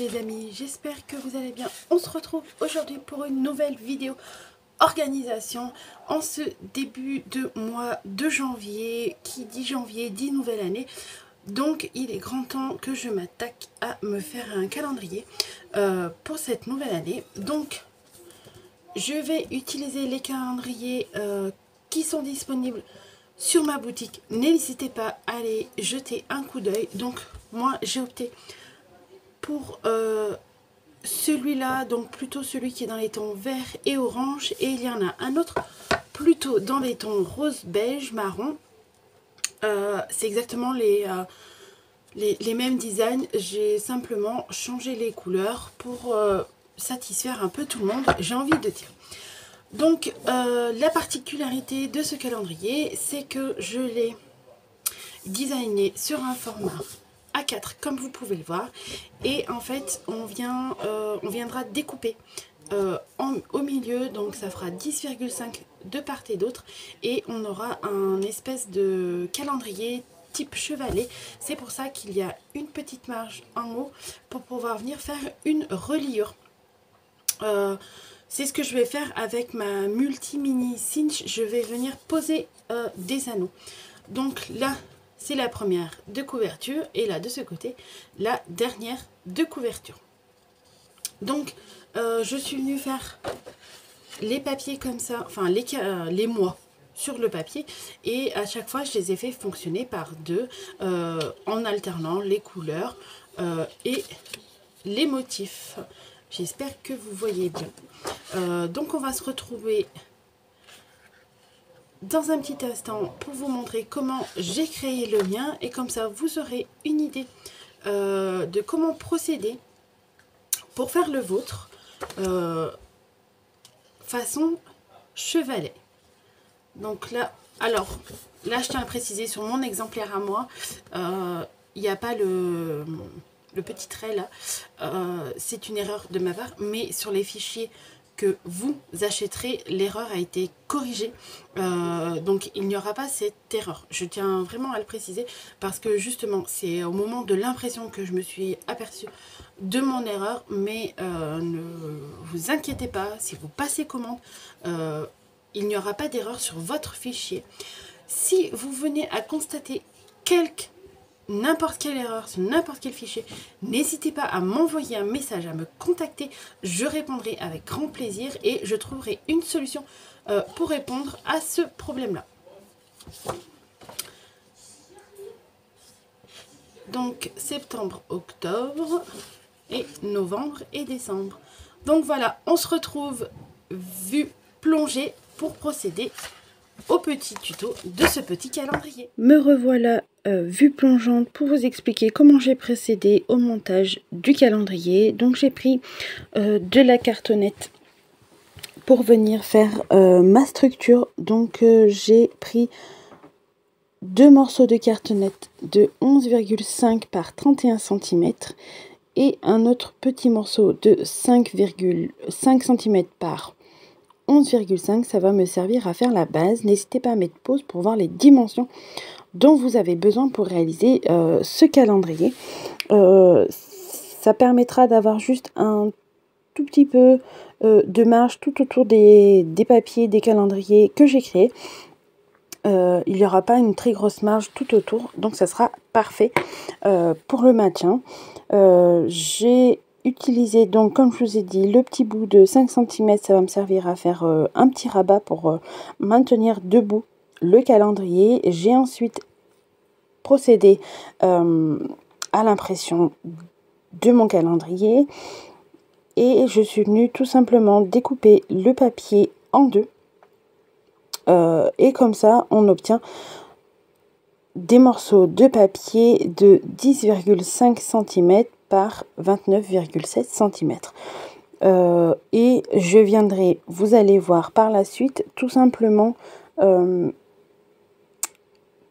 les amis, j'espère que vous allez bien. On se retrouve aujourd'hui pour une nouvelle vidéo organisation en ce début de mois de janvier. Qui dit janvier dit nouvelle année. Donc il est grand temps que je m'attaque à me faire un calendrier pour cette nouvelle année. Donc je vais utiliser les calendriers qui sont disponibles sur ma boutique. N'hésitez pas à aller jeter un coup d'œil. Donc moi j'ai opté pour celui-là, donc plutôt celui qui est dans les tons vert et orange, et il y en a un autre plutôt dans les tons rose, beige, marron. C'est exactement les mêmes designs, j'ai simplement changé les couleurs pour satisfaire un peu tout le monde, j'ai envie de dire. Donc la particularité de ce calendrier, c'est que je l'ai designé sur un format A4 comme vous pouvez le voir, et en fait on viendra découper au milieu, donc ça fera 10,5 de part et d'autre, et on aura un espèce de calendrier type chevalet. C'est pour ça qu'il y a une petite marge en haut pour pouvoir venir faire une reliure. C'est ce que je vais faire avec ma multi mini cinch. Je vais venir poser des anneaux. Donc là c'est la première de couverture, et là de ce côté la dernière de couverture. Donc je suis venue faire les papiers comme ça, enfin les mois sur le papier, et à chaque fois je les ai fait fonctionner par deux en alternant les couleurs et les motifs. J'espère que vous voyez bien. Donc on va se retrouver dans un petit instant pour vous montrer comment j'ai créé le mien, et comme ça vous aurez une idée de comment procéder pour faire le vôtre façon chevalet. Donc là, alors là je tiens à préciser, sur mon exemplaire à moi, il n'y a pas le petit trait là, c'est une erreur de ma part, mais sur les fichiers que vous achèterez, l'erreur a été corrigée, donc il n'y aura pas cette erreur. Je tiens vraiment à le préciser, parce que justement c'est au moment de l'impression que je me suis aperçue de mon erreur, mais ne vous inquiétez pas, si vous passez commande, il n'y aura pas d'erreur sur votre fichier. Si vous venez à constater n'importe quelle erreur sur n'importe quel fichier, n'hésitez pas à m'envoyer un message, à me contacter. Je répondrai avec grand plaisir, et je trouverai une solution pour répondre à ce problème-là. Donc septembre, octobre et novembre et décembre. Donc voilà, on se retrouve vue plongée pour procéder au petit tuto de ce petit calendrier. Me revoilà vue plongeante pour vous expliquer comment j'ai procédé au montage du calendrier. Donc j'ai pris de la cartonnette pour venir faire ma structure. Donc j'ai pris deux morceaux de cartonnette de 11,5 par 31 cm et un autre petit morceau de 5,5 cm par 11,5. Ça va me servir à faire la base. N'hésitez pas à mettre pause pour voir les dimensions dont vous avez besoin pour réaliser ce calendrier. Ça permettra d'avoir juste un tout petit peu de marge tout autour des papiers, des calendriers que j'ai créés. Il n'y aura pas une très grosse marge tout autour, donc ça sera parfait pour le maintien. J'ai utilisé, donc comme je vous ai dit, le petit bout de 5 cm. Ça va me servir à faire un petit rabat pour maintenir debout le calendrier. J'ai ensuite procédé à l'impression de mon calendrier, et je suis venue tout simplement découper le papier en deux. Et comme ça on obtient des morceaux de papier de 10,5 cm par 29,7 cm. Et je viendrai, vous allez voir par la suite, tout simplement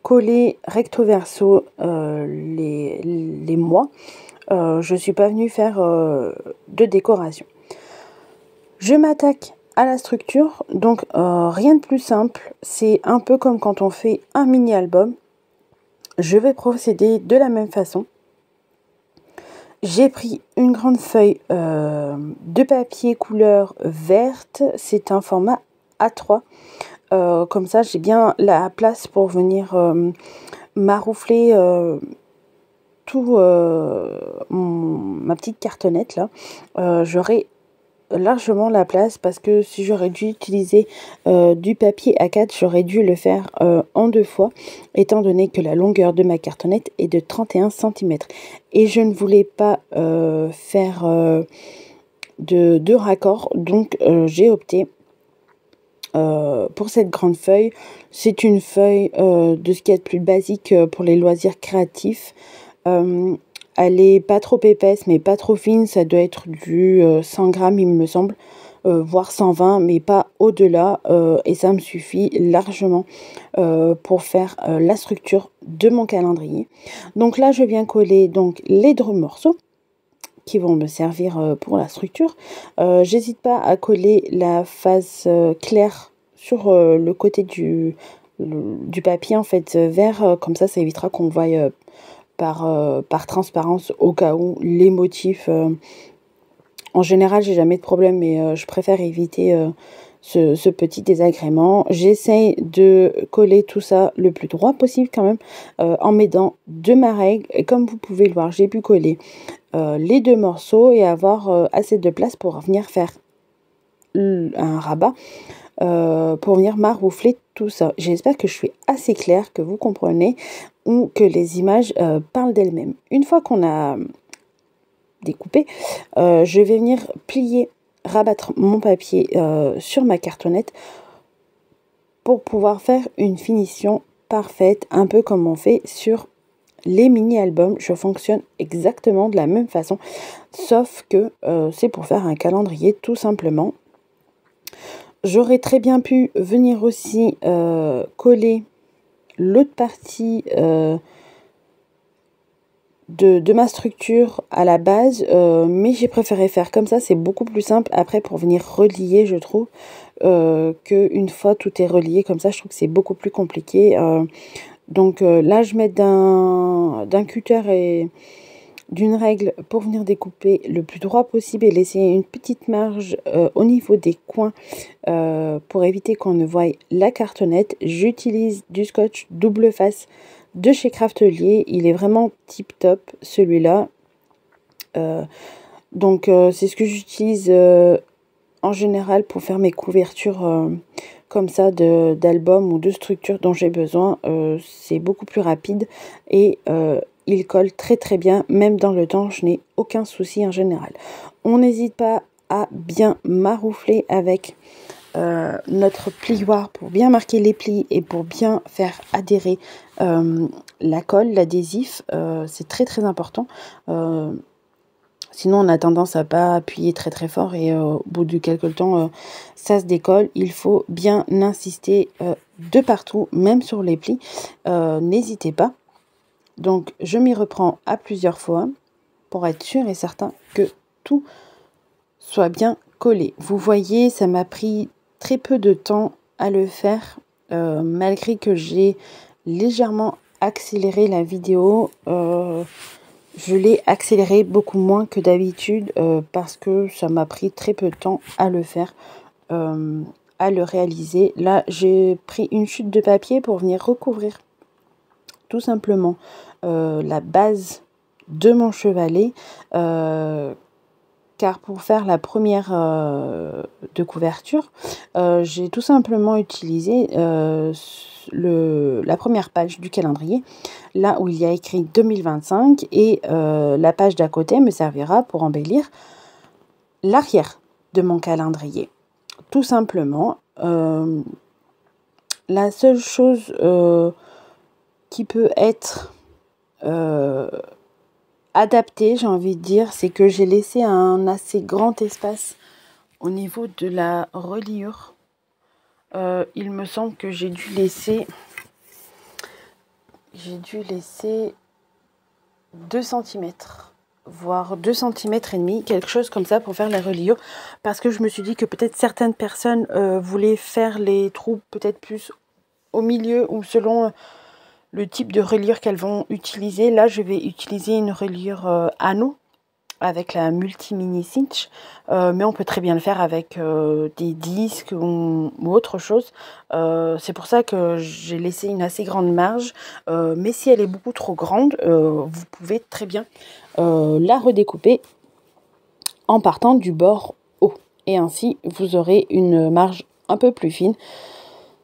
coller recto verso les mois. Je ne suis pas venue faire de décoration. Je m'attaque à la structure, donc rien de plus simple, c'est un peu comme quand on fait un mini album. Je vais procéder de la même façon. J'ai pris une grande feuille de papier couleur verte. C'est un format A3. Comme ça, j'ai bien la place pour venir maroufler tout ma petite cartonnette là. J'aurai largement la place parce que si j'aurais dû utiliser du papier A4, j'aurais dû le faire en 2 fois, étant donné que la longueur de ma cartonnette est de 31 cm. Et je ne voulais pas faire de raccord, donc j'ai opté pour cette grande feuille. C'est une feuille de ce qu'il y a de plus basique pour les loisirs créatifs. Elle est pas trop épaisse mais pas trop fine, ça doit être du 100 grammes il me semble, voire 120 mais pas au-delà, et ça me suffit largement pour faire la structure de mon calendrier. Donc là je viens coller donc les 2 morceaux qui vont me servir pour la structure. J'hésite pas à coller la face claire sur le côté du papier en fait vert, comme ça évitera qu'on voie par transparence au cas où les motifs. En général, j'ai jamais de problème, mais je préfère éviter ce petit désagrément. J'essaye de coller tout ça le plus droit possible quand même, en m'aidant de ma règle. Et comme vous pouvez le voir, j'ai pu coller les 2 morceaux et avoir assez de place pour venir faire un rabat, pour venir maroufler tout ça. J'espère que je suis assez claire, que vous comprenez ou que les images parlent d'elles-mêmes. Une fois qu'on a découpé, je vais venir plier, rabattre mon papier sur ma cartonnette pour pouvoir faire une finition parfaite, un peu comme on fait sur les mini-albums. Je fonctionne exactement de la même façon, sauf que c'est pour faire un calendrier tout simplement. J'aurais très bien pu venir aussi coller l'autre partie de ma structure à la base, mais j'ai préféré faire comme ça, c'est beaucoup plus simple après pour venir relier, je trouve, qu'une fois tout est relié comme ça, je trouve que c'est beaucoup plus compliqué. Donc là, je mets d'un cutter et d'une règle pour venir découper le plus droit possible et laisser une petite marge au niveau des coins pour éviter qu'on ne voie la cartonnette. J'utilise du scotch double face de chez Craftelier. Il est vraiment tip top celui-là. Donc c'est ce que j'utilise en général pour faire mes couvertures comme ça d'albums ou de structures dont j'ai besoin. C'est beaucoup plus rapide et il colle très très bien, même dans le temps, je n'ai aucun souci en général. On n'hésite pas à bien maroufler avec notre plioir pour bien marquer les plis et pour bien faire adhérer la colle, l'adhésif. C'est très très important. Sinon, on a tendance à pas appuyer très très fort et au bout de quelques temps, ça se décolle. Il faut bien insister de partout, même sur les plis. N'hésitez pas. Donc, je m'y reprends à plusieurs fois pour être sûr et certain que tout soit bien collé. Vous voyez, ça m'a pris très peu de temps à le faire, malgré que j'ai légèrement accéléré la vidéo. Je l'ai accéléré beaucoup moins que d'habitude parce que ça m'a pris très peu de temps à le faire, à le réaliser. Là, j'ai pris une chute de papier pour venir recouvrir tout simplement la base de mon chevalet, car pour faire la première de couverture, j'ai tout simplement utilisé la première page du calendrier, là où il y a écrit 2025, et la page d'à côté me servira pour embellir l'arrière de mon calendrier. Tout simplement, la seule chose qui peut être adapté, j'ai envie de dire, c'est que j'ai laissé un assez grand espace au niveau de la reliure. Il me semble que j'ai dû laisser 2 cm, voire 2 cm et demi, quelque chose comme ça pour faire la reliure, parce que je me suis dit que peut-être certaines personnes voulaient faire les trous peut-être plus au milieu ou selon le type de reliure qu'elles vont utiliser. Là, je vais utiliser une reliure anneau avec la multi-mini cinch, mais on peut très bien le faire avec des disques ou autre chose. C'est pour ça que j'ai laissé une assez grande marge, mais si elle est beaucoup trop grande, vous pouvez très bien la redécouper en partant du bord haut. Et ainsi, vous aurez une marge un peu plus fine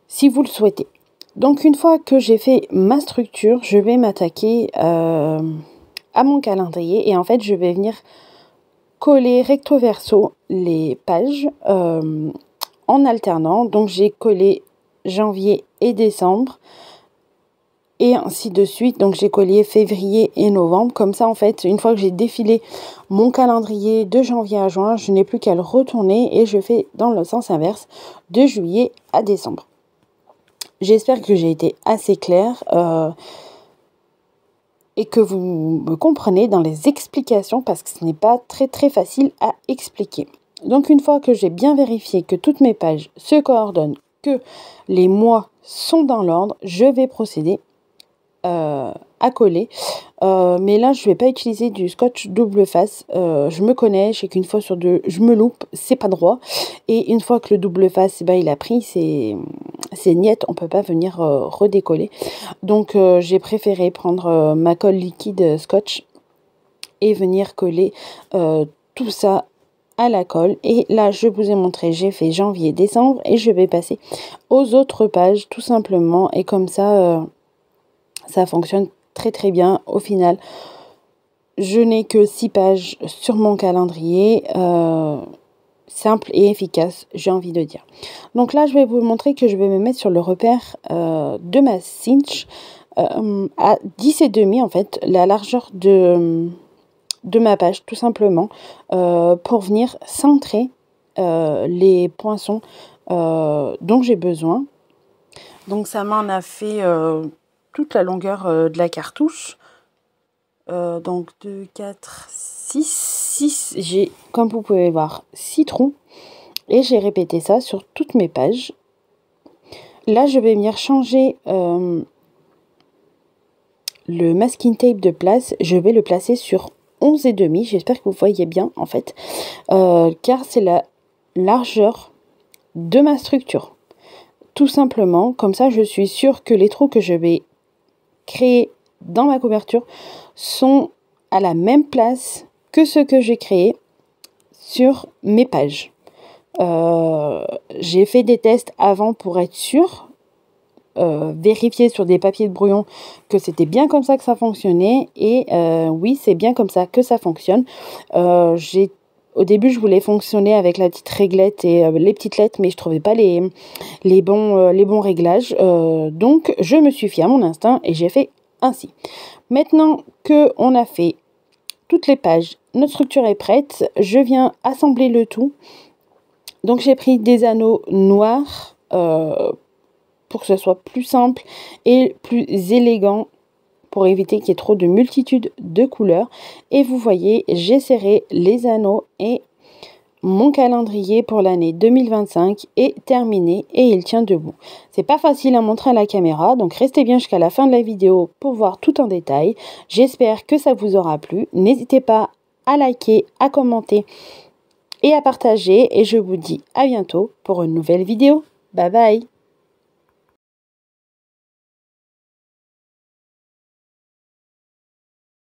si vous le souhaitez. Donc une fois que j'ai fait ma structure, je vais m'attaquer à mon calendrier et en fait je vais venir coller recto verso les pages en alternant. Donc j'ai collé janvier et décembre et ainsi de suite. Donc j'ai collé février et novembre. Comme ça en fait, une fois que j'ai défilé mon calendrier de janvier à juin, je n'ai plus qu'à le retourner et je fais dans le sens inverse de juillet à décembre. J'espère que j'ai été assez claire et que vous me comprenez dans les explications parce que ce n'est pas très facile à expliquer. Donc une fois que j'ai bien vérifié que toutes mes pages se coordonnent, que les mois sont dans l'ordre, je vais procéder à coller. Mais là, je ne vais pas utiliser du scotch double face. Je me connais, je sais qu'une fois sur deux, je me loupe, c'est pas droit. Et une fois que le double face, il a pris c'est niette, on peut pas venir redécoller. Donc, j'ai préféré prendre ma colle liquide scotch et venir coller tout ça à la colle. Et là, je vous ai montré, j'ai fait janvier, décembre et je vais passer aux autres pages tout simplement. Et comme ça, ça fonctionne très bien. Au final, je n'ai que 6 pages sur mon calendrier. Simple et efficace, j'ai envie de dire. Donc là, je vais vous montrer que je vais me mettre sur le repère de ma cinch à 10,5 en fait, la largeur de ma page, tout simplement, pour venir centrer les poinçons dont j'ai besoin. Donc ça m'en a fait toute la longueur de la cartouche. Donc 2, 4, 6, j'ai, comme vous pouvez voir, 6 trous. Et j'ai répété ça sur toutes mes pages. Là, je vais venir changer le masking tape de place. Je vais le placer sur 11,5. J'espère que vous voyez bien, en fait. Car c'est la largeur de ma structure. Tout simplement, comme ça, je suis sûre que les trous que je vais créer dans ma couverture sont à la même place que ceux que j'ai créés sur mes pages. J'ai fait des tests avant pour être sûre, vérifier sur des papiers de brouillon que c'était bien comme ça que ça fonctionnait. Et oui, c'est bien comme ça que ça fonctionne. Au début, je voulais fonctionner avec la petite réglette et les petites lettres, mais je trouvais pas les bons réglages. Donc, je me suis fiée à mon instinct et j'ai fait ainsi. Maintenant qu'on a fait toutes les pages, notre structure est prête. Je viens assembler le tout. Donc, j'ai pris des anneaux noirs pour que ce soit plus simple et plus élégant, pour éviter qu'il y ait trop de multitude de couleurs. Et vous voyez, j'ai serré les anneaux et mon calendrier pour l'année 2025 est terminé et il tient debout. C'est pas facile à montrer à la caméra, donc restez bien jusqu'à la fin de la vidéo pour voir tout en détail. J'espère que ça vous aura plu. N'hésitez pas à liker, à commenter et à partager. Et je vous dis à bientôt pour une nouvelle vidéo. Bye bye!